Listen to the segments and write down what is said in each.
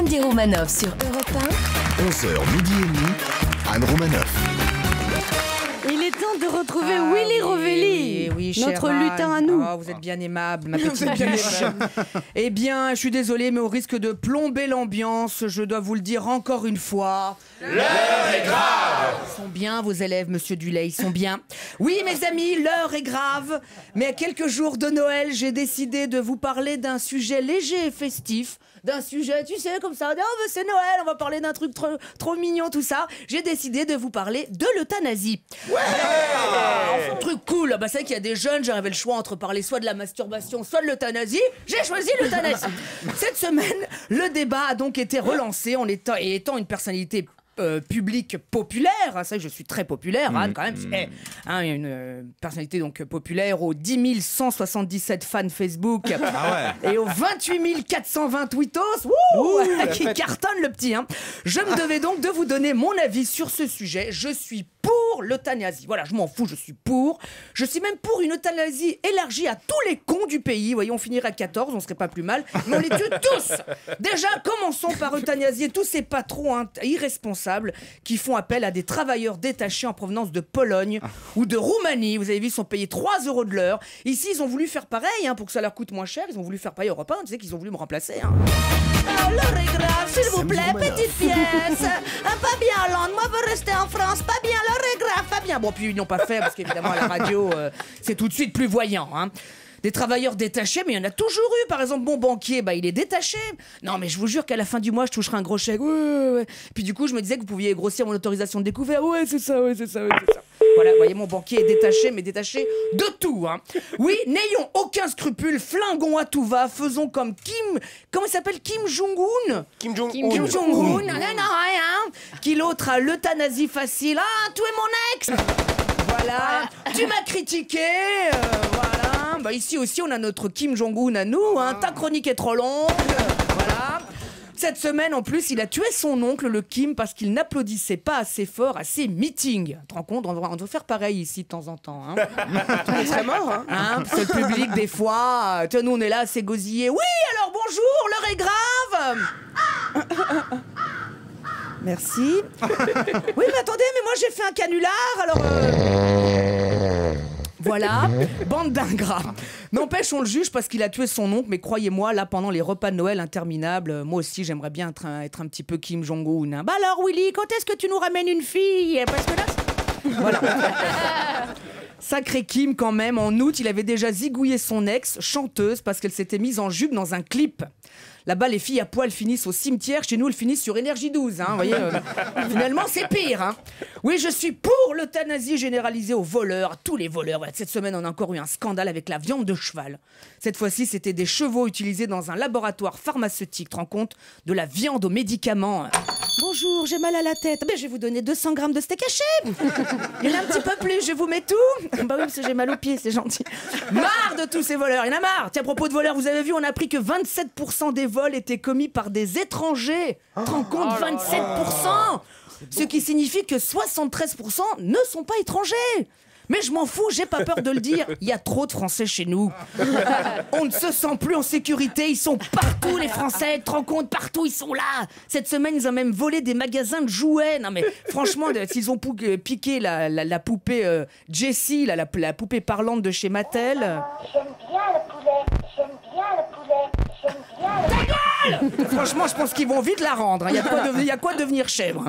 Sandy Romanoff sur Europe 11h, midi et demi, Anne Romanoff. Il est temps de retrouver Willy Rovelli, oui, notre chère lutin à Anne. nous. Oh, vous êtes bien aimable, ma petite bûche. Eh bien, je suis désolé, mais au risque de plomber l'ambiance, je dois vous le dire encore une fois. L'heure est grave. Ils sont bien, vos élèves, monsieur Dulay, ils sont bien. Oui, mes amis, l'heure est grave. Mais à quelques jours de Noël, j'ai décidé de vous parler d'un sujet léger et festif. D'un sujet, tu sais, comme ça, oh, c'est Noël, on va parler d'un truc trop mignon, tout ça. J'ai décidé de vous parler de l'euthanasie. Ouais, un truc cool. Bah, c'est vrai qu'il y a des jeunes, j'avais le choix entre parler soit de la masturbation, soit de l'euthanasie. J'ai choisi l'euthanasie. Cette semaine, le débat a donc été relancé étant une personnalité public populaire, ça je suis très populaire quand même, une personnalité donc populaire aux 10 177 fans Facebook et aux 28 420 tweetos qui cartonne le petit. Je me devais donc de vous donner mon avis sur ce sujet. Je suis pour l'euthanasie. Voilà, je m'en fous, je suis pour. Je suis même pour une euthanasie élargie à tous les cons du pays. Voyez, on finirait à 14, on serait pas plus mal, mais on les tue tous. Déjà, commençons par euthanasier tous ces patrons irresponsables qui font appel à des travailleurs détachés en provenance de Pologne ou de Roumanie. Vous avez vu, ils sont payés 3 € de l'heure. Ici, ils ont voulu faire pareil pour que ça leur coûte moins cher. Ils ont voulu faire pareil Europe 1. Tu sais qu'ils ont voulu me remplacer. L'heure est grave, s'il vous plaît, petite pièce. Pas bien, Hollande. Moi, je veux rester en France. Pas bien, l'heure est grave, pas bien. Bon, puis ils n'ont pas fait parce qu'évidemment, à la radio, c'est tout de suite plus voyant. Des travailleurs détachés, mais il y en a toujours eu. Par exemple, mon banquier, il est détaché. Non, mais je vous jure qu'à la fin du mois, je toucherai un gros chèque. Ouais. Puis du coup, je me disais que vous pouviez grossir mon autorisation de découvert. Ouais, c'est ça. Voilà, vous voyez, mon banquier est détaché, mais détaché de tout. Oui, n'ayons aucun scrupule, flinguons à tout va, faisons comme comment il s'appelle, Kim Jong-un Kim Jong-un. Qui l'autre a l'euthanasie facile. Tuer mon ex. Voilà, tu m'as critiqué, voilà. Ici aussi, on a notre Kim Jong-un à nous. Ta chronique est trop longue. Voilà. Cette semaine, en plus, il a tué son oncle, le Kim, parce qu'il n'applaudissait pas assez fort à ses meetings. Tu te rends compte, on doit faire pareil ici de temps en temps. Il serait mort. C'est le public, des fois. Nous, on est là à s'égosiller. Oui, alors bonjour, l'heure est grave. Merci. Oui, mais attendez, mais moi j'ai fait un canular, alors... Voilà, bande d'ingrats. N'empêche, on le juge parce qu'il a tué son oncle, mais croyez-moi, là, pendant les repas de Noël interminables, moi aussi, j'aimerais bien être un petit peu Kim Jong-un. Bah alors, Willy, quand est-ce que tu nous ramènes une fille? Parce que là... Voilà. Sacré Kim, quand même. En août, il avait déjà zigouillé son ex, chanteuse, parce qu'elle s'était mise en jupe dans un clip. Là-bas, les filles à poil finissent au cimetière. Chez nous, elles finissent sur Énergie 12. Vous voyez, finalement, c'est pire. Oui, je suis pour l'euthanasie généralisée aux voleurs, à tous les voleurs. Voilà, cette semaine, on a encore eu un scandale avec la viande de cheval. Cette fois-ci, c'était des chevaux utilisés dans un laboratoire pharmaceutique. Tu te rends compte? De la viande aux médicaments. Bonjour, j'ai mal à la tête. Je vais vous donner 200 grammes de steak haché. Il y en a un petit peu plus, je vous mets tout. Bah oui, parce que j'ai mal aux pieds, c'est gentil. Marre de tous ces voleurs, il y en a marre. Tiens, à propos de voleurs, vous avez vu, on a appris que 27% des vols étaient commis par des étrangers. Tu te rends compte, 27%. Ce qui signifie que 73% ne sont pas étrangers. Mais je m'en fous, j'ai pas peur de le dire. Il y a trop de Français chez nous. On ne se sent plus en sécurité. Ils sont partout, les Français. Tu te rends compte, partout, ils sont là. Cette semaine, ils ont même volé des magasins de jouets. Non mais franchement, s'ils ont piqué la poupée Jessie, la poupée parlante de chez Mattel. J'aime bien le poulet. J'aime bien le poulet. J'aime bien le poulet. Franchement, je pense qu'ils vont vite la rendre. Il y a quoi devenir chèvre.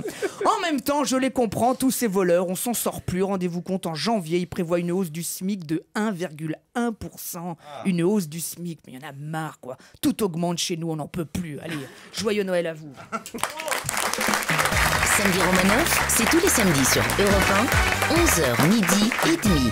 En même temps, je les comprends, tous ces voleurs, on s'en sort plus. Rendez-vous compte, en janvier, ils prévoient une hausse du SMIC de 1,1%. Une hausse du SMIC, mais il y en a marre, quoi. Tout augmente chez nous, on n'en peut plus. Allez, joyeux Noël à vous. Sandy Romanoff, c'est tous les samedis sur Europe 1, 11h midi et demi.